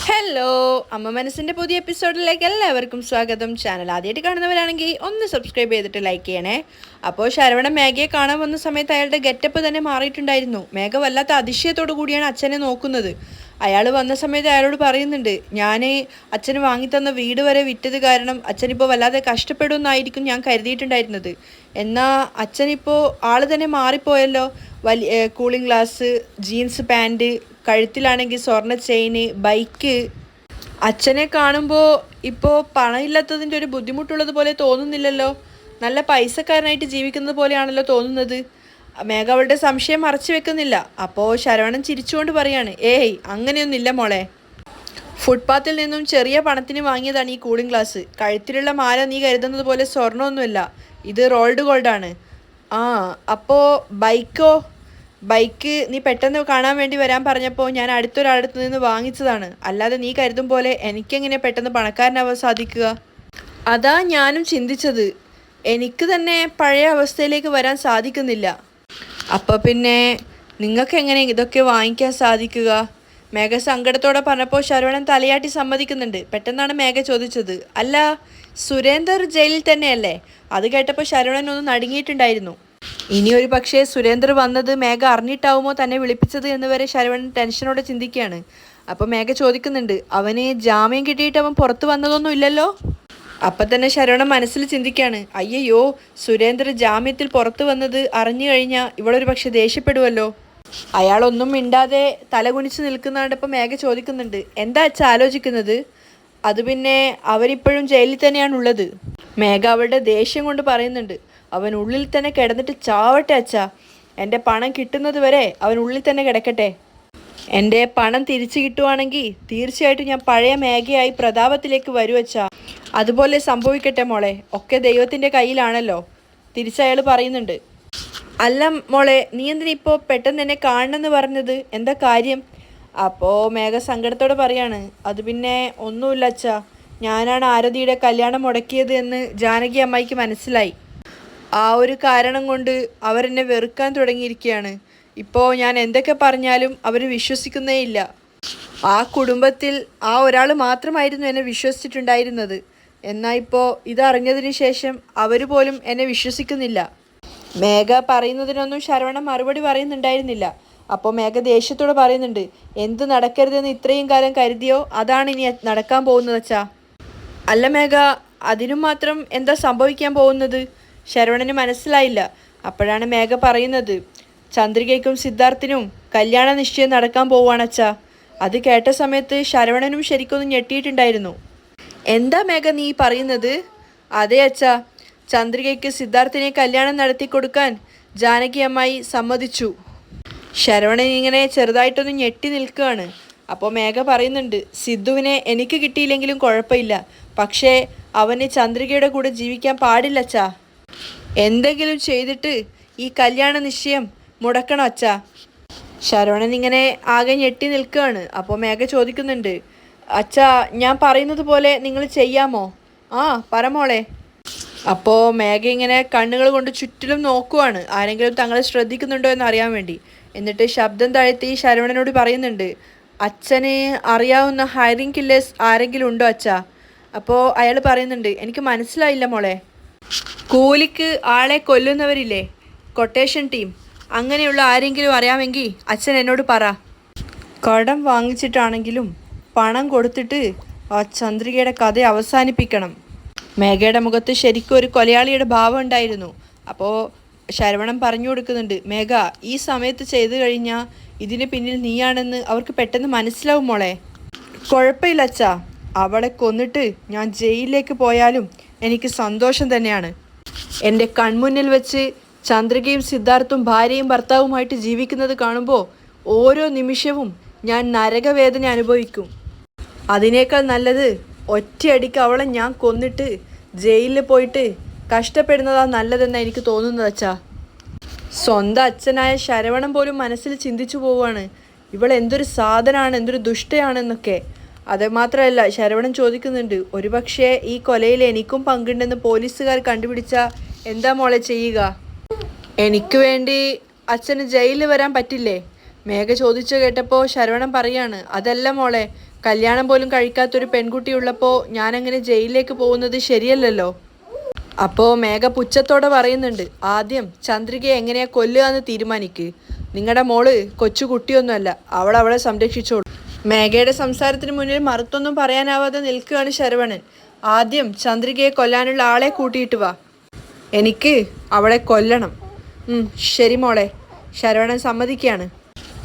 Hello, അമ്മ മനസ്സിൻ്റെ പുതിയ എപ്പിസോഡിലേക്ക് എല്ലാവർക്കും സ്വാഗതം. ചാനൽ ആദ്യമായിട്ട് കാണുന്നവരാണെങ്കിൽ ഒന്ന് സബ്സ്ക്രൈബ് ചെയ്തിട്ട് ലൈക്ക് ചെയ്യണേ. അപ്പോൾ ശരവണൻ മേഘയെ കാണാൻ വന്ന സമയത്ത് അയാളുടെ ഗെറ്റപ്പ് തന്നെ മാറിയിട്ടുണ്ടായിരുന്നു. മേഘ വല്ലാത്ത അതിശയത്തോടു കൂടിയാണ് അച്ഛനെ നോക്കുന്നത്. അയാൾ വന്ന സമയത്ത് അയാളോട് പറയുന്നുണ്ട്, ഞാൻ അച്ഛന് വാങ്ങിത്തന്ന വീട് വരെ വിറ്റത് കാരണം അച്ഛനിപ്പോൾ വല്ലാതെ കഷ്ടപ്പെടുമെന്നായിരിക്കും ഞാൻ കരുതിയിട്ടുണ്ടായിരുന്നത്. എന്നാൽ അച്ഛനിപ്പോൾ ആൾ തന്നെ മാറിപ്പോയല്ലോ. വലിയ കൂളിംഗ് ഗ്ലാസ്, ജീൻസ് പാൻറ്റ്, കഴുത്തിലാണെങ്കിൽ സ്വർണ്ണ ചെയിന്, ബൈക്ക്. അച്ഛനെ കാണുമ്പോൾ ഇപ്പോൾ പണമില്ലാത്തതിൻ്റെ ഒരു ബുദ്ധിമുട്ടുള്ളത് പോലെ തോന്നുന്നില്ലല്ലോ. നല്ല പൈസക്കാരനായിട്ട് ജീവിക്കുന്നത് പോലെയാണല്ലോ തോന്നുന്നത്. മേഘ അവളുടെ സംശയം മറച്ചു വെക്കുന്നില്ല. അപ്പോൾ ശരവണൻ ചിരിച്ചുകൊണ്ട് പറയാണ്, ഏയ് അങ്ങനെയൊന്നുമില്ല മോളെ. ഫുട്പാത്തിൽ നിന്നും ചെറിയ പണത്തിന് വാങ്ങിയതാണ് ഈ കൂളിംഗ് ഗ്ലാസ്. കഴുത്തിലുള്ള മാല നീ കരുതുന്നത് പോലെ സ്വർണ്ണമൊന്നുമല്ല, ഇത് റോൾഡ് ഗോൾഡാണ്. ആ, അപ്പോൾ ബൈക്ക് നീ പെട്ടെന്ന് കാണാൻ വേണ്ടി വരാൻ പറഞ്ഞപ്പോൾ ഞാൻ അടുത്തൊരാളടുത്ത് നിന്ന് വാങ്ങിച്ചതാണ്. അല്ലാതെ നീ കരുതും പോലെ എനിക്കെങ്ങനെ പെട്ടെന്ന് പണക്കാരനാവാൻ സാധിക്കുക? അതാ ഞാനും ചിന്തിച്ചത്. എനിക്ക് തന്നെ പഴയ അവസ്ഥയിലേക്ക് വരാൻ സാധിക്കുന്നില്ല. അപ്പോൾ പിന്നെ നിങ്ങൾക്ക് എങ്ങനെ ഇതൊക്കെ വാങ്ങിക്കാൻ സാധിക്കുക? മേഘ സങ്കടത്തോടെ പറഞ്ഞപ്പോൾ ശരവണൻ തലയാട്ടി സമ്മതിക്കുന്നുണ്ട്. പെട്ടെന്നാണ് മേഘ ചോദിച്ചത്, അല്ല സുരേന്ദർ ജയിലിൽ തന്നെയല്ലേ? അത് കേട്ടപ്പോൾ ശരവണൻ ഒന്ന് നടുങ്ങിയിട്ടുണ്ടായിരുന്നു. ഇനി ഒരു പക്ഷേ സുരേന്ദ്ര വന്നത് മേഘ അറിഞ്ഞിട്ടാവുമോ തന്നെ വിളിപ്പിച്ചത് എന്ന് വരെ ശരവണൻ ടെൻഷനോടെ ചിന്തിക്കുകയാണ്. അപ്പോൾ മേഘ ചോദിക്കുന്നുണ്ട്, അവന് ജാമ്യം കിട്ടിയിട്ട് അവൻ പുറത്ത് വന്നതൊന്നും ഇല്ലല്ലോ? അപ്പം തന്നെ ശരവണൻ മനസ്സിൽ ചിന്തിക്കുകയാണ്, അയ്യോ സുരേന്ദ്ര ജാമ്യത്തിൽ പുറത്ത് വന്നത് അറിഞ്ഞു കഴിഞ്ഞാൽ ഇവളൊരു പക്ഷെ ദേഷ്യപ്പെടുമല്ലോ. അയാളൊന്നും മിണ്ടാതെ തലകുനിച്ച് നിൽക്കുന്നതാണ്ടപ്പോൾ മേഘ ചോദിക്കുന്നുണ്ട്, എന്താ അച്ഛാ ആലോചിക്കുന്നത്? അത് പിന്നെ അവരിപ്പോഴും ജയിലിൽ തന്നെയാണുള്ളത്. മേഘ അവളുടെ ദേഷ്യം കൊണ്ട് പറയുന്നുണ്ട്, അവൻ ഉള്ളിൽ തന്നെ കിടന്നിട്ട് ചാവട്ടെ അച്ഛാ. എൻ്റെ പണം കിട്ടുന്നത് വരെ അവൻ ഉള്ളിൽ തന്നെ കിടക്കട്ടെ. എൻ്റെ പണം തിരിച്ചു കിട്ടുവാണെങ്കിൽ തീർച്ചയായിട്ടും ഞാൻ പഴയ മേഘയായി പ്രതാപത്തിലേക്ക് വരൂ അച്ഛാ. അതുപോലെ സംഭവിക്കട്ടെ മോളെ, ഒക്കെ ദൈവത്തിൻ്റെ കയ്യിലാണല്ലോ. തിരിച്ചയാൾ പറയുന്നുണ്ട്, അല്ല മോളെ, നീ എന്തിനിപ്പോൾ പെട്ടെന്ന് എന്നെ കാണണമെന്ന് പറഞ്ഞത്? എന്താ കാര്യം? അപ്പോൾ മേഘ സങ്കടത്തോടെ പറയാണ്, അത് പിന്നെ ഒന്നുമില്ല അച്ഛാ, ഞാനാണ് ആരതിയുടെ കല്യാണം മുടക്കിയത് എന്ന് ജാനകി അമ്മായിക്ക് മനസ്സിലായി. ആ ഒരു കാരണം കൊണ്ട് അവരെന്നെ വെറുക്കാൻ തുടങ്ങിയിരിക്കുകയാണ്. ഇപ്പോൾ ഞാൻ എന്തൊക്കെ പറഞ്ഞാലും അവർ വിശ്വസിക്കുന്നേ ഇല്ല. ആ കുടുംബത്തിൽ ആ ഒരാൾ മാത്രമായിരുന്നു എന്നെ വിശ്വസിച്ചിട്ടുണ്ടായിരുന്നത്. എന്നാൽ ഇപ്പോൾ ഇതറിഞ്ഞതിന് ശേഷം അവർ പോലും എന്നെ വിശ്വസിക്കുന്നില്ല. മേഘ പറയുന്നതിനൊന്നും ശരവണൻ മറുപടി പറയുന്നുണ്ടായിരുന്നില്ല. അപ്പോൾ മേഘ ദേഷ്യത്തോടെ പറയുന്നുണ്ട്, എന്ത് നടക്കരുതെന്ന് ഇത്രയും കാലം കരുതിയോ അതാണ് ഇനി നടക്കാൻ പോകുന്നത് അച്ഛാ. അല്ല മേഘ, അതിനും മാത്രം എന്താ സംഭവിക്കാൻ പോകുന്നത്? ശരവണന് മനസ്സിലായില്ല. അപ്പോഴാണ് മേഘ പറയുന്നത്, ചന്ദ്രികയ്ക്കും സിദ്ധാർത്ഥിനും കല്യാണ നിശ്ചയം നടക്കാൻ പോവുകയാണച്ചാ. അത് കേട്ട സമയത്ത് ശരവണനും ശരിക്കൊന്നും ഞെട്ടിയിട്ടുണ്ടായിരുന്നു. എന്താ മേഘ നീ പറയുന്നത്? അതെ അച്ഛാ, ചന്ദ്രികയ്ക്ക് സിദ്ധാർത്ഥിനെ കല്യാണം നടത്തി കൊടുക്കാൻ ജാനകി അമ്മായി സമ്മതിച്ചു. ശരവണൻ ഇങ്ങനെ ചെറുതായിട്ടൊന്ന് ഞെട്ടി നിൽക്കുകയാണ്. അപ്പോൾ മേഘ പറയുന്നുണ്ട്, സിദ്ധുവിനെ എനിക്ക് കിട്ടിയില്ലെങ്കിലും കുഴപ്പമില്ല, പക്ഷേ അവന് ചന്ദ്രികയുടെ കൂടെ ജീവിക്കാൻ പാടില്ലച്ചാ. എന്തെങ്കിലും ചെയ്തിട്ട് ഈ കല്യാണ നിശ്ചയം മുടക്കണം അച്ഛാ. ശരവണൻ ഇങ്ങനെ ആകെ ഞെട്ടി നിൽക്കുകയാണ്. അപ്പോൾ മേഘ ചോദിക്കുന്നുണ്ട്, അച്ഛാ ഞാൻ പറയുന്നത് പോലെ നിങ്ങൾ ചെയ്യാമോ? ആ പറമോളെ. അപ്പോൾ മേഘ ഇങ്ങനെ കണ്ണുകൾ കൊണ്ട് ചുറ്റിലും നോക്കുവാണ്, ആരെങ്കിലും തങ്ങളെ ശ്രദ്ധിക്കുന്നുണ്ടോ എന്ന് അറിയാൻ വേണ്ടി. എന്നിട്ട് ശബ്ദം താഴ്ത്തി ശരവണനോട് പറയുന്നുണ്ട്, അച്ഛന് അറിയാവുന്ന ഹയറിംഗ് കില്ലേഴ്സ് ആരെങ്കിലും ഉണ്ടോ അച്ഛാ? അപ്പോൾ അയാൾ പറയുന്നുണ്ട്, എനിക്ക് മനസ്സിലായില്ല മോളെ. കൂലിക്ക് ആളെ കൊല്ലുന്നവരില്ലേ, കൊട്ടേഷൻ ടീം, അങ്ങനെയുള്ള ആരെങ്കിലും അറിയാമെങ്കിൽ അച്ഛൻ എന്നോട് പറ. കടം വാങ്ങിച്ചിട്ടാണെങ്കിലും പണം കൊടുത്തിട്ട് ആ ചന്ദ്രികയുടെ കഥ അവസാനിപ്പിക്കണം. മേഘയുടെ മുഖത്ത് ശരിക്കും ഒരു കൊലയാളിയുടെ ഭാവം ഉണ്ടായിരുന്നു. അപ്പോൾ ശരവണൻ പറഞ്ഞു കൊടുക്കുന്നുണ്ട്, മേഘ ഈ സമയത്ത് ചെയ്തു കഴിഞ്ഞാൽ ഇതിന് പിന്നിൽ നീയാണെന്ന് അവർക്ക് പെട്ടെന്ന് മനസ്സിലാവും മോളെ. കുഴപ്പമില്ല അച്ഛാ, അവളെ കൊന്നിട്ട് ഞാൻ ജയിലിലേക്ക് പോയാലും എനിക്ക് സന്തോഷം തന്നെയാണ്. എൻ്റെ കൺമുന്നിൽ വെച്ച് ചന്ദ്രികയും സിദ്ധാർത്ഥും ഭാര്യയും ഭർത്താവുമായിട്ട് ജീവിക്കുന്നത് കാണുമ്പോൾ ഓരോ നിമിഷവും ഞാൻ നരകവേദന അനുഭവിക്കും. അതിനേക്കാൾ നല്ലത് ഒറ്റയടിക്ക് അവളെ ഞാൻ കൊന്നിട്ട് ജയിലിൽ പോയിട്ട് കഷ്ടപ്പെടുന്നതാണ് നല്ലതെന്നാണ് എനിക്ക് തോന്നുന്നത് അച്ഛാ. സ്വന്തം അച്ഛനായ ശരവണൻ പോലും മനസ്സിൽ ചിന്തിച്ചു പോവുകയാണ്, ഇവളെന്തൊരു സാധനമാണ്, എന്തൊരു ദുഷ്ടയാണെന്നൊക്കെ. അതുമാത്രമല്ല ശരവണൻ ചോദിക്കുന്നുണ്ട്, ഒരുപക്ഷെ ഈ കൊലയിൽ എനിക്കും പങ്കുണ്ടെന്ന് പോലീസുകാർ കണ്ടുപിടിച്ചാൽ എന്താ മോളെ ചെയ്യുക? എനിക്ക് വേണ്ടി അച്ഛന് ജയിലിൽ വരാൻ പറ്റില്ലേ? മേഘ ചോദിച്ചു കേട്ടപ്പോൾ ശരവണൻ പറയാണ്, അതല്ല മോളെ, കല്യാണം പോലും കഴിക്കാത്തൊരു പെൺകുട്ടിയുള്ളപ്പോൾ ഞാനങ്ങനെ ജയിലിലേക്ക് പോകുന്നത് ശരിയല്ലല്ലോ. അപ്പോൾ മേഘ പുച്ഛത്തോടെ പറയുന്നുണ്ട്, ആദ്യം ചന്ദ്രികയെ എങ്ങനെയാ കൊല്ലുക എന്ന് തീരുമാനിക്ക്. നിങ്ങളുടെ മോള് കൊച്ചു കുട്ടിയൊന്നുമല്ല, അവളെ സംരക്ഷിച്ചോളൂ. മേഘയുടെ സംസാരത്തിന് മുന്നിൽ മറുത്തൊന്നും പറയാനാവാതെ നിൽക്കുകയാണ് ശരവണൻ. ആദ്യം ചന്ദ്രികയെ കൊല്ലാനുള്ള ആളെ കൂട്ടിയിട്ട് വാ, എനിക്ക് അവളെ കൊല്ലണം. ശരി മോളെ. ശരവണൻ സമ്മതിക്കുകയാണ്.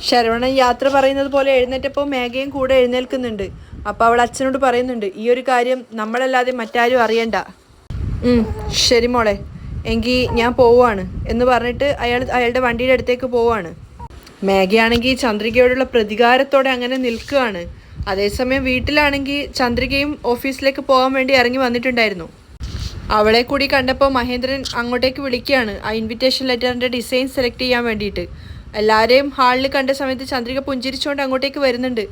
ശരവണൻ യാത്ര പറയുന്നത് പോലെ എഴുന്നേറ്റപ്പോൾ മേഘയും കൂടെ എഴുന്നേൽക്കുന്നുണ്ട്. അപ്പോൾ അവൾ അച്ഛനോട് പറയുന്നുണ്ട്, ഈ ഒരു കാര്യം നമ്മളല്ലാതെ മറ്റാരും അറിയണ്ട. ശരി മോളെ, എങ്കിൽ ഞാൻ പോവുകയാണ് എന്ന് പറഞ്ഞിട്ട് അയാളുടെ വണ്ടിയുടെ അടുത്തേക്ക് പോവുകയാണ്. മേഘയാണെങ്കിൽ ചന്ദ്രികയോടുള്ള പ്രതികാരത്തോടെ അങ്ങനെ നിൽക്കുകയാണ്. അതേസമയം വീട്ടിലാണെങ്കിൽ ചന്ദ്രികയും ഓഫീസിലേക്ക് പോകാൻ വേണ്ടി ഇറങ്ങി വന്നിട്ടുണ്ടായിരുന്നു. അവളെ കൂടി കണ്ടപ്പോൾ മഹേന്ദ്രൻ അങ്ങോട്ടേക്ക് വിളിക്കുകയാണ് ആ ഇൻവിറ്റേഷൻ ലെറ്ററിൻ്റെ ഡിസൈൻ സെലക്ട് ചെയ്യാൻ വേണ്ടിയിട്ട്. എല്ലാവരെയും ഹാളിൽ കണ്ട സമയത്ത് ചന്ദ്രിക പുഞ്ചിരിച്ചുകൊണ്ട് അങ്ങോട്ടേക്ക് വരുന്നുണ്ട്.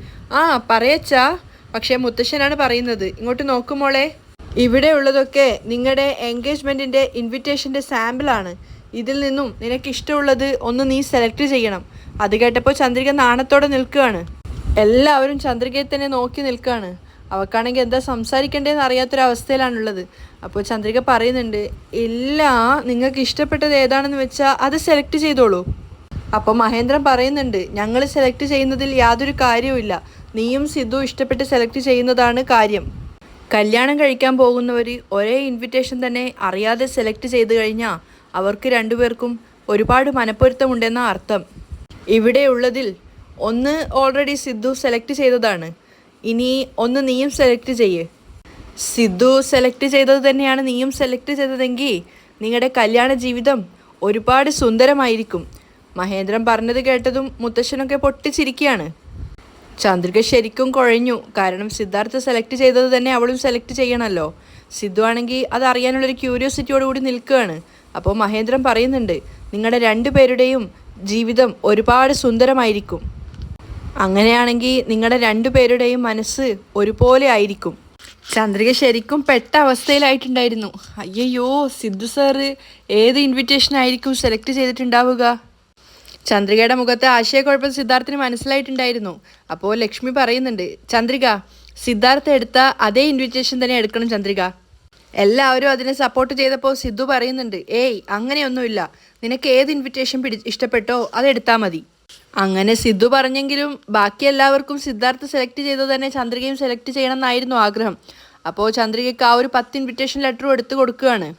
പറയച്ചാ, പക്ഷേ മുത്തശ്ശനാണ് പറയുന്നത്. ഇങ്ങോട്ട് നോക്കുമോളെ, ഇവിടെ ഉള്ളതൊക്കെ നിങ്ങളുടെ എൻഗേജ്മെൻറ്റിൻ്റെ ഇൻവിറ്റേഷൻ്റെ സാമ്പിളാണ്. ഇതിൽ നിന്നും നിനക്കിഷ്ടമുള്ളത് ഒന്ന് നീ സെലക്ട് ചെയ്യണം. അത് കേട്ടപ്പോൾ ചന്ദ്രിക നാണത്തോടെ നിൽക്കുകയാണ്. എല്ലാവരും ചന്ദ്രികയെ തന്നെ നോക്കി നിൽക്കുകയാണ്. അവൾക്കാണെങ്കിൽ എന്താ സംസാരിക്കേണ്ടതെന്ന് അറിയാത്തൊരവസ്ഥയിലാണുള്ളത്. അപ്പോൾ ചന്ദ്രിക പറയുന്നുണ്ട്, ഇല്ല, നിങ്ങൾക്ക് ഇഷ്ടപ്പെട്ടത് ഏതാണെന്ന് വെച്ചാൽ അത് സെലക്ട് ചെയ്തോളൂ. അപ്പോൾ മഹേന്ദ്രൻ പറയുന്നുണ്ട്, ഞങ്ങൾ സെലക്ട് ചെയ്യുന്നതിൽ യാതൊരു കാര്യവുമില്ല, നീയും സിദ്ധു ഇഷ്ടപ്പെട്ട് സെലക്ട് ചെയ്യുന്നതാണ് കാര്യം. കല്യാണം കഴിക്കാൻ പോകുന്നവർ ഒരേ ഇൻവിറ്റേഷൻ തന്നെ അറിയാതെ സെലക്ട് ചെയ്ത് കഴിഞ്ഞാൽ അവർക്ക് രണ്ടുപേർക്കും ഒരുപാട് മനപ്പൊരുത്തമുണ്ടെന്ന അർത്ഥം. ഇവിടെയുള്ളതിൽ ഒന്ന് ഓൾറെഡി സിദ്ധു സെലക്ട് ചെയ്തതാണ്, ഇനി ഒന്ന് നീയും സെലക്ട് ചെയ്യ്. സിദ്ധു സെലക്ട് ചെയ്തത് തന്നെയാണ് നീയും സെലക്ട് ചെയ്തതെങ്കിൽ നിങ്ങളുടെ കല്യാണ ജീവിതം ഒരുപാട് സുന്ദരമായിരിക്കും. മഹേന്ദ്രൻ പറഞ്ഞത് കേട്ടതും മുത്തശ്ശനൊക്കെ പൊട്ടിച്ചിരിക്കുകയാണ്. ചന്ദ്രിക ശരിക്കും കുഴഞ്ഞു. കാരണം സിദ്ധാർത്ഥ സെലക്ട് ചെയ്തത് തന്നെ അവളും സെലക്ട് ചെയ്യണമല്ലോ. സിദ്ധു ആണെങ്കിൽ അത് അറിയാനുള്ളൊരു ക്യൂരിയോസിറ്റിയോടുകൂടി നിൽക്കുകയാണ്. അപ്പോൾ മഹേന്ദ്രൻ പറയുന്നുണ്ട്, നിങ്ങളുടെ രണ്ടുപേരുടെയും ജീവിതം ഒരുപാട് സുന്ദരമായിരിക്കും. അങ്ങനെയാണെങ്കിൽ നിങ്ങളുടെ രണ്ടുപേരുടെയും മനസ്സ് ഒരുപോലെ ആയിരിക്കും. ചന്ദ്രിക ശരിക്കും പെട്ട അവസ്ഥയിലായിട്ടുണ്ടായിരുന്നു. അയ്യോ, സിദ്ധു സാറ് ഏത് ഇൻവിറ്റേഷൻ ആയിരിക്കും സെലക്ട് ചെയ്തിട്ടുണ്ടാവുക? ചന്ദ്രികയുടെ മുഖത്തെ ആശയക്കുഴപ്പം സിദ്ധാർത്ഥിന് മനസ്സിലായിട്ടുണ്ടായിരുന്നു. അപ്പോൾ ലക്ഷ്മി പറയുന്നുണ്ട്, ചന്ദ്രിക, സിദ്ധാർത്ഥ എടുത്ത അതേ ഇൻവിറ്റേഷൻ തന്നെ എടുക്കണം ചന്ദ്രിക. എല്ലാവരും അതിനെ സപ്പോർട്ട് ചെയ്തപ്പോൾ സിദ്ധു പറയുന്നുണ്ട്, ഏയ് അങ്ങനെയൊന്നുമില്ല, നിനക്ക് ഏത് ഇൻവിറ്റേഷൻ ഇഷ്ടപ്പെട്ടോ അതെടുത്താൽ മതി. അങ്ങനെ സിദ്ധു പറഞ്ഞെങ്കിലും ബാക്കി എല്ലാവർക്കും സിദ്ധാർത്ഥ സെലക്ട് ചെയ്തത് തന്നെ ചന്ദ്രികയും സെലക്ട് ചെയ്യണം എന്നായിരുന്നു ആഗ്രഹം. അപ്പോൾ ചന്ദ്രികയ്ക്ക് ആ ഒരു 10 ഇൻവിറ്റേഷൻ ലെറ്ററും എടുത്തു കൊടുക്കുകയാണ്.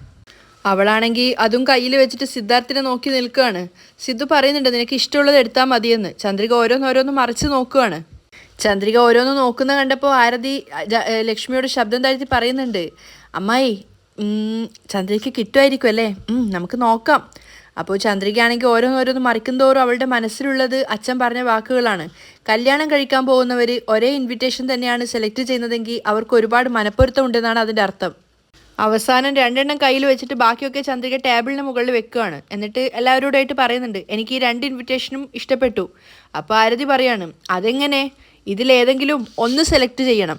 അവളാണെങ്കിൽ അതും കയ്യിൽ വെച്ചിട്ട് സിദ്ധാർത്ഥിനെ നോക്കി നിൽക്കുകയാണ്. സിദ്ധു പറയുന്നുണ്ട്, നിനക്ക് ഇഷ്ടമുള്ളത് എടുത്താൽ മതിയെന്ന്. ചന്ദ്രിക ഓരോന്നോരോന്ന് മറിച്ച് നോക്കുകയാണ്. ചന്ദ്രിക ഓരോന്ന് നോക്കുന്ന കണ്ടപ്പോൾ ആരതി ലക്ഷ്മിയോട് ശബ്ദം താഴ്ത്തി പറയുന്നുണ്ട്, അമ്മായി, ചന്ദ്രികയ്ക്ക് കിട്ടുമായിരിക്കും അല്ലേ, നമുക്ക് നോക്കാം. അപ്പോൾ ചന്ദ്രികയാണെങ്കിൽ ഓരോന്നോരോന്ന് മറിക്കുന്തോറും അവളുടെ മനസ്സിലുള്ളത് അച്ഛൻ പറഞ്ഞ വാക്കുകളാണ്. കല്യാണം കഴിക്കാൻ പോകുന്നവർ ഒരേ ഇൻവിറ്റേഷൻ തന്നെയാണ് സെലക്ട് ചെയ്യുന്നതെങ്കിൽ അവർക്ക് ഒരുപാട് മനപ്പൊരുത്തം ഉണ്ടെന്നാണ് അതിൻ്റെ അർത്ഥം. അവസാനം 2 എണ്ണം കയ്യിൽ വെച്ചിട്ട് ബാക്കിയൊക്കെ ചന്ദ്രിക ടേബിളിന് മുകളിൽ വെക്കുകയാണ്. എന്നിട്ട് എല്ലാവരോടായിട്ട് പറയുന്നുണ്ട്, എനിക്ക് ഈ 2 ഇൻവിറ്റേഷനും ഇഷ്ടപ്പെട്ടു. അപ്പോൾ ആരതി പറയാണ്, അതെങ്ങനെ, ഇതിലേതെങ്കിലും ഒന്ന് സെലക്ട് ചെയ്യണം.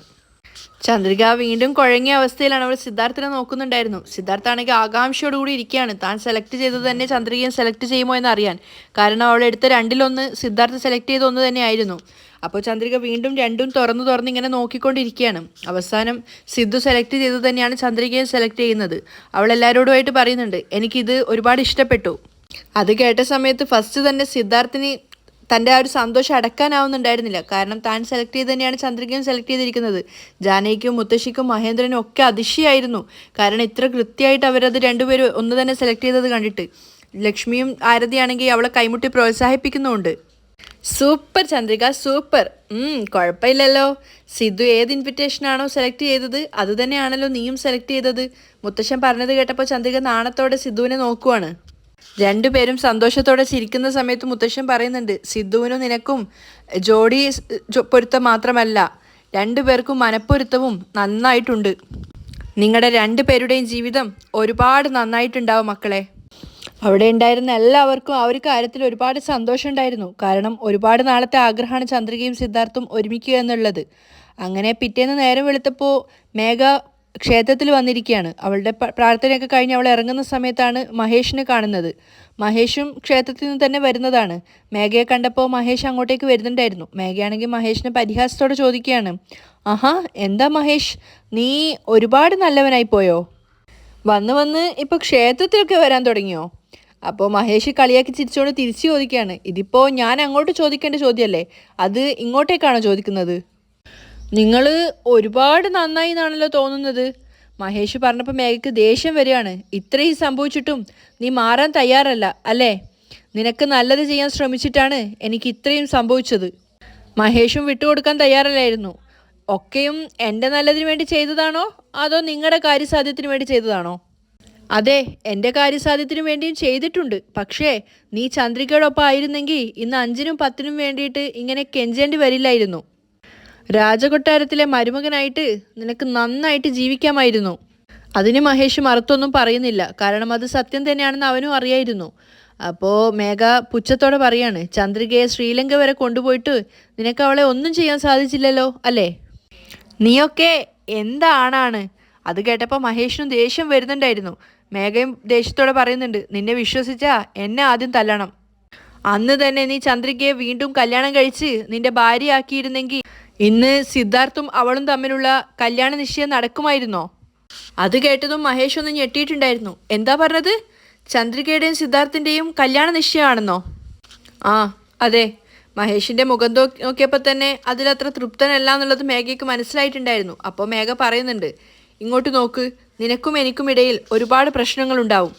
ചന്ദ്രിക വീണ്ടും കുഴങ്ങിയ അവസ്ഥയിലാണ്. അവൾ സിദ്ധാർത്ഥിനെ നോക്കുന്നുണ്ടായിരുന്നു. സിദ്ധാർത്ഥാണെങ്കിൽ ആകാംക്ഷയോടുകൂടി ഇരിക്കുകയാണ്. താൻ സെലക്ട് ചെയ്തത് തന്നെ ചന്ദ്രികയും സെലക്ട് ചെയ്യുമോ എന്നറിയാൻ. കാരണം അവൾ എടുത്ത 2-ൽ-1 സിദ്ധാർത്ഥ സെലക്ട് ചെയ്ത ഒന്ന് തന്നെയായിരുന്നു. അപ്പോൾ ചന്ദ്രിക വീണ്ടും 2ഉം തുറന്ന് ഇങ്ങനെ നോക്കിക്കൊണ്ടിരിക്കുകയാണ്. അവസാനം സിദ്ധു സെലക്ട് ചെയ്തത് തന്നെയാണ് ചന്ദ്രികയും സെലക്ട് ചെയ്യുന്നത്. അവൾ എല്ലാവരോടുമായിട്ട് പറയുന്നുണ്ട്, എനിക്കിത് ഒരുപാട് ഇഷ്ടപ്പെട്ടു. അത് കേട്ട സമയത്ത് ഫസ്റ്റ് തന്നെ സിദ്ധാർത്ഥിന് തൻ്റെ ആ ഒരു സന്തോഷം അടക്കാനാവുന്നുണ്ടായിരുന്നില്ല. കാരണം താൻ സെലക്ട് ചെയ്ത് തന്നെയാണ് ചന്ദ്രികയും സെലക്ട് ചെയ്തിരിക്കുന്നത്. ജാനകിക്കും മുത്തശ്ശിക്കും മഹേന്ദ്രനും ഒക്കെ അതിശയായിരുന്നു. കാരണം ഇത്ര കൃത്യമായിട്ട് അവരത് രണ്ടുപേരും ഒന്ന് തന്നെ സെലക്ട് ചെയ്തത് കണ്ടിട്ട്. ലക്ഷ്മിയും ആരതിയാണെങ്കിൽ അവളെ കൈമുട്ടി പ്രോത്സാഹിപ്പിക്കുന്നുമുണ്ട്. സൂപ്പർ ചന്ദ്രിക, സൂപ്പർ, കുഴപ്പമില്ലല്ലോ. സിദ്ധു ഏത് ഇൻവിറ്റേഷനാണോ സെലക്ട് ചെയ്തത് അത് തന്നെയാണല്ലോ നീയും സെലക്ട് ചെയ്തത്. മുത്തശ്ശൻ പറഞ്ഞത് കേട്ടപ്പോൾ ചന്ദ്രിക നാണത്തോടെ സിദ്ധുവിനെ നോക്കുവാണ്. രണ്ടുപേരും സന്തോഷത്തോടെ ചിരിക്കുന്ന സമയത്ത് മുത്തശ്ശൻ പറയുന്നുണ്ട്, സിദ്ധുവിനും നിനക്കും ജോഡി പൊരുത്തം മാത്രമല്ല, രണ്ടുപേർക്കും മനപ്പൊരുത്തവും നന്നായിട്ടുണ്ട്. നിങ്ങളുടെ 2 പേരുടെയും ജീവിതം ഒരുപാട് നന്നായിട്ടുണ്ടാവും മക്കളെ. അവിടെ ഉണ്ടായിരുന്ന എല്ലാവർക്കും ആ ഒരു കാര്യത്തിൽ ഒരുപാട് സന്തോഷമുണ്ടായിരുന്നു. കാരണം ഒരുപാട് നാളത്തെ ആഗ്രഹമാണ് ചന്ദ്രികയും സിദ്ധാർത്ഥും ഒരുമിക്കുക എന്നുള്ളത്. അങ്ങനെ പിറ്റേന്ന് നേരം വെളുത്തപ്പോൾ മേഘ ക്ഷേത്രത്തിൽ വന്നിരിക്കുകയാണ്. അവളുടെ പ്രാർത്ഥനയൊക്കെ കഴിഞ്ഞ് അവൾ ഇറങ്ങുന്ന സമയത്താണ് മഹേഷിനെ കാണുന്നത്. മഹേഷും ക്ഷേത്രത്തിൽ നിന്ന് തന്നെ വരുന്നതാണ്. മേഘയെ കണ്ടപ്പോൾ മഹേഷ് അങ്ങോട്ടേക്ക് വരുന്നുണ്ടായിരുന്നു. മേഘയാണെങ്കിൽ മഹേഷിനെ പരിഹാസത്തോടെ ചോദിക്കുകയാണ്, ആഹാ എന്താ മഹേഷ്, നീ ഒരുപാട് നല്ലവനായി പോയോ? വന്ന് വന്ന് ഇപ്പോൾ ക്ഷേത്രത്തിലൊക്കെ വരാൻ തുടങ്ങിയോ? അപ്പോൾ മഹേഷ് കളിയാക്കി ചിരിച്ചുകൊണ്ട് തിരിച്ചു ചോദിക്കുകയാണ്, ഇതിപ്പോൾ ഞാൻ അങ്ങോട്ട് ചോദിക്കേണ്ട ചോദ്യമല്ലേ, അത് ഇങ്ങോട്ടേക്കാണോ ചോദിക്കുന്നത്? നിങ്ങൾ ഒരുപാട് നന്നായി എന്നാണല്ലോ തോന്നുന്നത്. മഹേഷ് പറഞ്ഞപ്പോൾ മേഘയ്ക്ക് ദേഷ്യം വരികയാണ്. ഇത്രയും സംഭവിച്ചിട്ടും നീ മാറാൻ തയ്യാറല്ല അല്ലേ? നിനക്ക് നല്ലത് ചെയ്യാൻ ശ്രമിച്ചിട്ടാണ് എനിക്ക് ഇത്രയും സംഭവിച്ചത്. മഹേഷും വിട്ടുകൊടുക്കാൻ തയ്യാറല്ലായിരുന്നു. ഒക്കെയും എൻ്റെ നല്ലതിന് വേണ്ടി ചെയ്തതാണോ അതോ നിങ്ങളുടെ കാര്യസാധ്യത്തിന് വേണ്ടി ചെയ്തതാണോ? അതെ, എൻ്റെ കാര്യസാധ്യത്തിന് വേണ്ടിയും ചെയ്തിട്ടുണ്ട്. പക്ഷേ നീ ചന്ദ്രികയോടൊപ്പം ആയിരുന്നെങ്കിൽ ഇന്ന് 5നും 10നും വേണ്ടിയിട്ട് ഇങ്ങനെ കെഞ്ചേണ്ടി വരില്ലായിരുന്നു. രാജകൊട്ടാരത്തിലെ മരുമകനായിട്ട് നിനക്ക് നന്നായിട്ട് ജീവിക്കാമായിരുന്നു. അതിന് മഹേഷ് മറുത്തൊന്നും പറയുന്നില്ല. കാരണം അത് സത്യം തന്നെയാണെന്ന് അവനും അറിയായിരുന്നു. അപ്പോൾ മേഘ പുച്ഛത്തോടെ പറയാണ്, ചന്ദ്രികയെ ശ്രീലങ്ക വരെ കൊണ്ടുപോയിട്ട് നിനക്ക് അവളെ ഒന്നും ചെയ്യാൻ സാധിച്ചില്ലല്ലോ അല്ലേ? നീയൊക്കെ എന്താണാണ്? അത് കേട്ടപ്പോൾ മഹേഷിനും ദേഷ്യം വരുന്നുണ്ടായിരുന്നു. മേഘയും ദേഷ്യത്തോടെ പറയുന്നുണ്ട്, നിന്നെ വിശ്വസിച്ചാ എന്നെ ആദ്യം തല്ലണം. അന്ന് തന്നെ നീ ചന്ദ്രികയെ വീണ്ടും കല്യാണം കഴിച്ച് നിന്റെ ഭാര്യയാക്കിയിരുന്നെങ്കിൽ ഇന്ന് സിദ്ധാർത്ഥും അവളും തമ്മിലുള്ള കല്യാണ നിശ്ചയം നടക്കുമായിരുന്നോ? അത് കേട്ടതും മഹേഷ് ഒന്ന് ഞെട്ടിയിട്ടുണ്ടായിരുന്നു. എന്താ പറഞ്ഞത്? ചന്ദ്രികയുടെയും സിദ്ധാർത്ഥിൻ്റെയും കല്യാണ നിശ്ചയമാണെന്നോ? ആ അതെ. മഹേഷിൻ്റെ മുഖം നോക്കിയപ്പോൾ തന്നെ അതിലത്ര തൃപ്തനല്ല എന്നുള്ളത് മേഘയ്ക്ക് മനസ്സിലായിട്ടുണ്ടായിരുന്നു. അപ്പോൾ മേഘ പറയുന്നുണ്ട്, ഇങ്ങോട്ട് നോക്ക്, നിനക്കും എനിക്കും ഇടയിൽ ഒരുപാട് പ്രശ്നങ്ങളുണ്ടാവും.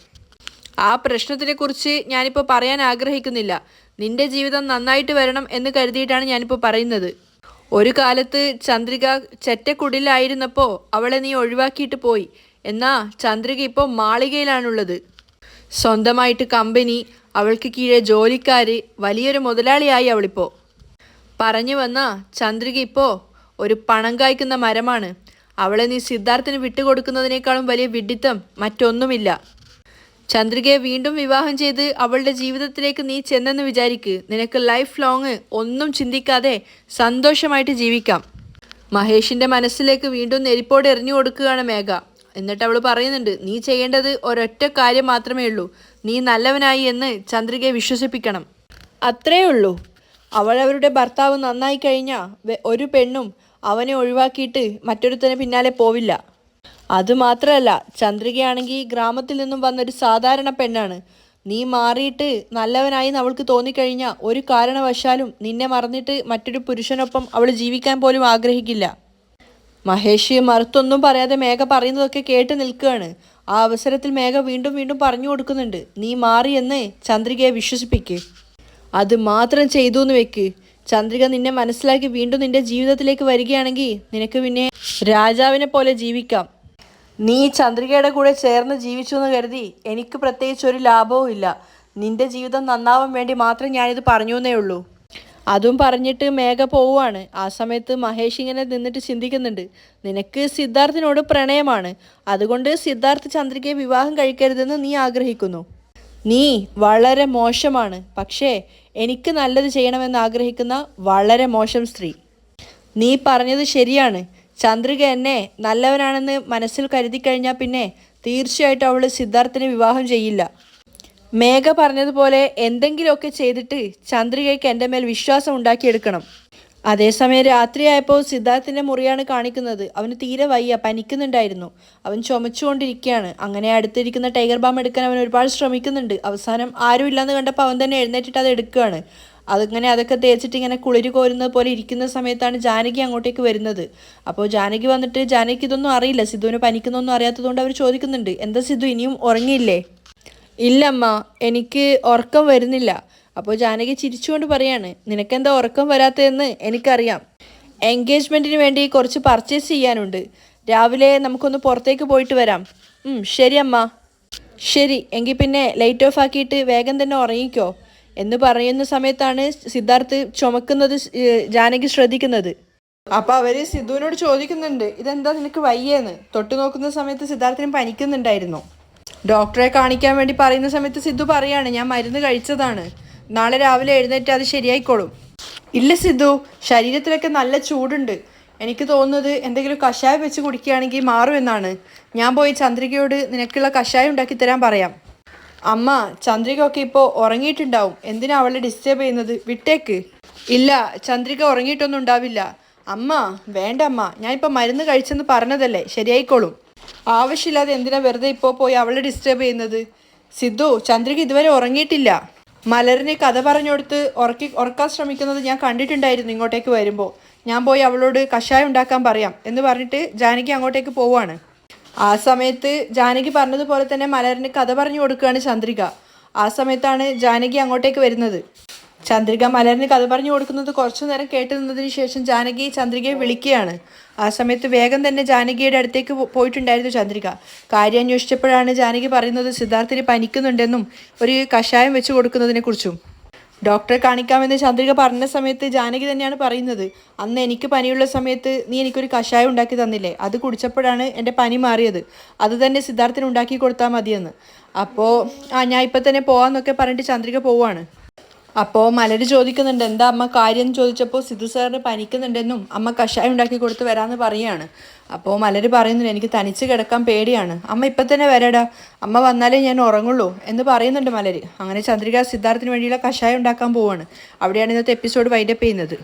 ആ പ്രശ്നത്തിനെക്കുറിച്ച് ഞാനിപ്പോൾ പറയാൻ ആഗ്രഹിക്കുന്നില്ല. നിന്റെ ജീവിതം നന്നായിട്ട് വരണം എന്ന് കരുതിയിട്ടാണ് ഞാനിപ്പോൾ പറയുന്നത്. ഒരു കാലത്ത് ചന്ദ്രിക ചെറ്റക്കുടിലായിരുന്നപ്പോൾ അവളെ നീ ഒഴിവാക്കിയിട്ട് പോയി. എന്നാൽ ചന്ദ്രിക ഇപ്പോൾ മാളികയിലാണുള്ളത്. സ്വന്തമായിട്ട് കമ്പനി, അവൾക്ക് കീഴെ ജോലിക്കാർ, വലിയൊരു മുതലാളിയായി അവളിപ്പോൾ. പറഞ്ഞു വന്ന ചന്ദ്രിക ഇപ്പോൾ ഒരു പണം കായ്ക്കുന്ന മരമാണ്. അവളെ നീ സിദ്ധാർത്ഥിന് വിട്ടുകൊടുക്കുന്നതിനേക്കാളും വലിയ വിഡ്ഢിത്തം മറ്റൊന്നുമില്ല. ചന്ദ്രികയെ വീണ്ടും വിവാഹം ചെയ്ത് അവളുടെ ജീവിതത്തിലേക്ക് നീ ചെന്നെന്ന് വിചാരിക്ക്. നിനക്ക് ലൈഫ് ലോങ് ഒന്നും ചിന്തിക്കാതെ സന്തോഷമായിട്ട് ജീവിക്കാം. മഹേഷിൻ്റെ മനസ്സിലേക്ക് വീണ്ടും നെരിപ്പോടെ എറിഞ്ഞു കൊടുക്കുകയാണ് മേഘ. എന്നിട്ട് അവൾ പറയുന്നുണ്ട്, നീ ചെയ്യേണ്ടത് ഒരൊറ്റ കാര്യം മാത്രമേ ഉള്ളൂ. നീ നല്ലവനായി എന്ന് ചന്ദ്രികയെ വിശ്വസിപ്പിക്കണം. അത്രയേ ഉള്ളൂ. അവരവരുടെ ഭർത്താവ് നന്നായി കഴിഞ്ഞാൽ ഒരു പെണ്ണും അവനെ ഒഴിവാക്കിയിട്ട് മറ്റൊരുത്തന് പിന്നാലെ പോവില്ല. അതുമാത്രമല്ല, ചന്ദ്രികയാണെങ്കിൽ ഗ്രാമത്തിൽ നിന്നും വന്നൊരു സാധാരണ പെണ്ണാണ്. നീ മാറിയിട്ട് നല്ലവനായി അവൾക്ക് തോന്നിക്കഴിഞ്ഞാൽ ഒരു കാരണവശാലും നിന്നെ മറന്നിട്ട് മറ്റൊരു പുരുഷനൊപ്പം അവൾ ജീവിക്കാൻ പോലും ആഗ്രഹിക്കില്ല. മഹേഷ് മറുത്തൊന്നും പറയാതെ മേഘ പറയുന്നതൊക്കെ കേട്ട് നിൽക്കുകയാണ്. ആ അവസരത്തിൽ മേഘ വീണ്ടും വീണ്ടും പറഞ്ഞു കൊടുക്കുന്നുണ്ട്, നീ മാറിയെന്ന് ചന്ദ്രികയെ വിശ്വസിപ്പിക്ക്. അത് മാത്രം ചെയ്തു എന്ന് വെക്ക്. ചന്ദ്രിക നിന്നെ മനസ്സിലാക്കി വീണ്ടും നിന്റെ ജീവിതത്തിലേക്ക് വരികയാണെങ്കിൽ നിനക്ക് പിന്നെ രാജാവിനെ പോലെ ജീവിക്കാം. നീ ചന്ദ്രികയുടെ കൂടെ ചേർന്ന് ജീവിച്ചു എന്ന് കരുതി എനിക്ക് പ്രത്യേകിച്ച് ഒരു ലാഭവും ഇല്ല. നിന്റെ ജീവിതം നന്നാവാൻ വേണ്ടി മാത്രം ഞാനിത് പറഞ്ഞു എന്നേ ഉള്ളൂ. അതും പറഞ്ഞിട്ട് മേഘ പോവുകയാണ്. ആ സമയത്ത് മഹേഷ് ഇങ്ങനെ നിന്നിട്ട് ചിന്തിക്കുന്നുണ്ട്, നിനക്ക് സിദ്ധാർത്ഥിനോട് പ്രണയമാണ്, അതുകൊണ്ട് സിദ്ധാർത്ഥ് ചന്ദ്രികയെ വിവാഹം കഴിക്കരുതെന്ന് നീ ആഗ്രഹിക്കുന്നു. നീ വളരെ മോശമാണ്. പക്ഷേ എനിക്ക് നല്ലത് ചെയ്യണമെന്ന് ആഗ്രഹിക്കുന്ന വളരെ മോശം സ്ത്രീ. നീ പറഞ്ഞത് ശരിയാണ്. ചന്ദ്രിക എന്നെ നല്ലവനാണെന്ന് മനസ്സിൽ കരുതി കഴിഞ്ഞാൽ പിന്നെ തീർച്ചയായിട്ടും അവൾ സിദ്ധാർത്ഥിനെ വിവാഹം ചെയ്യില്ല. മേഘ പറഞ്ഞതുപോലെ എന്തെങ്കിലുമൊക്കെ ചെയ്തിട്ട് ചന്ദ്രികയ്ക്ക് എൻ്റെ മേൽ വിശ്വാസം ഉണ്ടാക്കിയെടുക്കണം. അതേസമയം രാത്രിയായപ്പോൾ സിദ്ധാർത്ഥിൻ്റെ മുറിയാണ് കാണിക്കുന്നത്. അവന് തീരെ വയ്യ, പനിക്കുന്നുണ്ടായിരുന്നു. അവൻ ചുമച്ചുകൊണ്ടിരിക്കുകയാണ്. അങ്ങനെ അടുത്തിരിക്കുന്ന ടൈഗർ ബാം എടുക്കാൻ അവൻ ഒരുപാട് ശ്രമിക്കുന്നുണ്ട്. അവസാനം ആരും ഇല്ലെന്ന് കണ്ടപ്പോൾ അവൻ തന്നെ എഴുന്നേറ്റിട്ട് അത് എടുക്കുകയാണ്. അതൊക്കെ തേച്ചിട്ട് ഇങ്ങനെ കുളിര് കോരുന്നത് പോലെ ഇരിക്കുന്ന സമയത്താണ് ജാനകി അങ്ങോട്ടേക്ക് വരുന്നത്. അപ്പോൾ ജാനകി വന്നിട്ട്, ജാനകി ഇതൊന്നും അറിയില്ല, സിദ്ധുവിന് പനിക്കുന്നൊന്നും അറിയാത്തതുകൊണ്ട് അവർ ചോദിക്കുന്നുണ്ട്, എന്താ സിദ്ധു ഇനിയും ഉറങ്ങിയില്ലേ? ഇല്ലമ്മ, എനിക്ക് ഉറക്കം വരുന്നില്ല. അപ്പോൾ ജാനകി ചിരിച്ചുകൊണ്ട് പറയാണ്, നിനക്കെന്താ ഉറക്കം വരാത്തതെന്ന് എനിക്കറിയാം. എൻഗേജ്മെൻറ്റിന് വേണ്ടി കുറച്ച് പർച്ചേസ് ചെയ്യാനുണ്ട്. രാവിലെ നമുക്കൊന്ന് പുറത്തേക്ക് പോയിട്ട് വരാം. ശരി അമ്മ. ശരി, എങ്കിൽ പിന്നെ ലൈറ്റ് ഓഫ് ആക്കിയിട്ട് വേഗം തന്നെ ഉറങ്ങിക്കോ എന്ന് പറയുന്ന സമയത്താണ് സിദ്ധാർത്ഥ് ചുമക്കുന്നത് ജാനകി ശ്രദ്ധിക്കുന്നത്. അപ്പോൾ അവർ സിദ്ധുവിനോട് ചോദിക്കുന്നുണ്ട്, ഇതെന്താ നിനക്ക് വയ്യേന്ന്. തൊട്ട് നോക്കുന്ന സമയത്ത് സിദ്ധാർത്ഥിനും പനിക്കുന്നുണ്ടായിരുന്നു. ഡോക്ടറെ കാണിക്കാൻ വേണ്ടി പറയുന്ന സമയത്ത് സിദ്ധു പറയാണ്, ഞാൻ മരുന്ന് കഴിച്ചതാണ്, നാളെ രാവിലെ എഴുന്നേറ്റ് അത് ശരിയായിക്കോളും. ഇല്ല സിദ്ധു, ശരീരത്തിലൊക്കെ നല്ല ചൂടുണ്ട്. എനിക്ക് തോന്നുന്നത് എന്തെങ്കിലും കഷായം വെച്ച് കുടിക്കുകയാണെങ്കിൽ മാറുമെന്നാണ്. ഞാൻ പോയി ചന്ദ്രികയോട് നിനക്കുള്ള കഷായം ഉണ്ടാക്കി തരാൻ പറയാം. അമ്മ, ചന്ദ്രിക ഒക്കെ ഇപ്പോൾ ഉറങ്ങിയിട്ടുണ്ടാവും. എന്തിനാ അവളെ ഡിസ്റ്റർബ് ചെയ്യുന്നത്? വിട്ടേക്ക്. ഇല്ല, ചന്ദ്രിക ഉറങ്ങിയിട്ടൊന്നും ഉണ്ടാവില്ല. അമ്മ വേണ്ട അമ്മ, ഞാനിപ്പോൾ മരുന്ന് കഴിച്ചെന്ന് പറഞ്ഞതല്ലേ, ശരിയായിക്കോളും. ആവശ്യമില്ലാതെ എന്തിനാ വെറുതെ ഇപ്പോൾ പോയി അവളെ ഡിസ്റ്റർബ് ചെയ്യുന്നത്? സിദ്ധു, ചന്ദ്രിക ഇതുവരെ ഉറങ്ങിയിട്ടില്ല. മലറിനെ കഥ പറഞ്ഞു കൊടുത്ത് ഉറക്കാൻ ശ്രമിക്കുന്നത് ഞാൻ കണ്ടിട്ടുണ്ടായിരുന്നു. ഇങ്ങോട്ടേക്ക് വരുമ്പോൾ ഞാൻ പോയി അവളോട് കഷായം ഉണ്ടാക്കാൻ പറയാം എന്ന് പറഞ്ഞിട്ട് ജാനകി അങ്ങോട്ടേക്ക് പോവാണ്. ആ സമയത്ത് ജാനകി പറഞ്ഞതുപോലെ തന്നെ മലറിന് കഥ പറഞ്ഞു കൊടുക്കുകയാണ് ചന്ദ്രിക. ആ സമയത്താണ് ജാനകി അങ്ങോട്ടേക്ക് വരുന്നത്. ചന്ദ്രിക മലറിന് കഥ പറഞ്ഞു കൊടുക്കുന്നത് കുറച്ചു നേരം കേട്ടു നിന്നതിന് ശേഷം ജാനകി ചന്ദ്രികയെ വിളിക്കുകയാണ്. ആ സമയത്ത് വേഗം തന്നെ ജാനകിയുടെ അടുത്തേക്ക് പോയിട്ടുണ്ടായിരുന്നു ചന്ദ്രിക. കാര്യം അന്വേഷിച്ചപ്പോഴാണ് ജാനകി പറയുന്നത് സിദ്ധാർത്ഥിന് പനിക്കുന്നുണ്ടെന്നും ഒരു കഷായം വെച്ച് കൊടുക്കുന്നതിനെക്കുറിച്ചും. ഡോക്ടറെ കാണിക്കാമെന്ന് ചന്ദ്രിക പറഞ്ഞ സമയത്ത് ജാനകി തന്നെയാണ് പറയുന്നത്, അന്ന് എനിക്ക് പനിയുള്ള സമയത്ത് നീ എനിക്കൊരു കഷായം ഉണ്ടാക്കി തന്നില്ലേ, അത് കുടിച്ചപ്പോഴാണ് എൻ്റെ പനി മാറിയത്. അത് തന്നെ സിദ്ധാർത്ഥിന് ഉണ്ടാക്കി കൊടുത്താൽ മതിയെന്ന്. അപ്പോൾ ഞാൻ ഇപ്പം തന്നെ പോകാമെന്നൊക്കെ പറഞ്ഞിട്ട് ചന്ദ്രിക പോവാണ്. അപ്പോൾ മലര് ചോദിക്കുന്നുണ്ട്, എന്താ അമ്മ കാര്യം എന്ന് ചോദിച്ചപ്പോൾ സിദ്ധു സാറിന് പനിക്കുന്നുണ്ടെന്നും അമ്മ കഷായം ഉണ്ടാക്കി കൊടുത്ത് വരാമെന്ന് പറയുകയാണ്. അപ്പോൾ മലര് പറയുന്നുണ്ട്, എനിക്ക് തനിച്ച് കിടക്കാൻ പേടിയാണ്, അമ്മ ഇപ്പം തന്നെ വരാടാ, അമ്മ വന്നാലേ ഞാൻ ഉറങ്ങുള്ളൂ എന്ന് പറയുന്നുണ്ട് മലര്. അങ്ങനെ ചന്ദ്രിക സിദ്ധാർത്ഥിന് വേണ്ടിയുള്ള കഷായം ഉണ്ടാക്കാൻ പോവാണ്. അവിടെയാണ് ഇന്നത്തെ എപ്പിസോഡ് വൈൻഡപ്പ് ചെയ്യുന്നത്.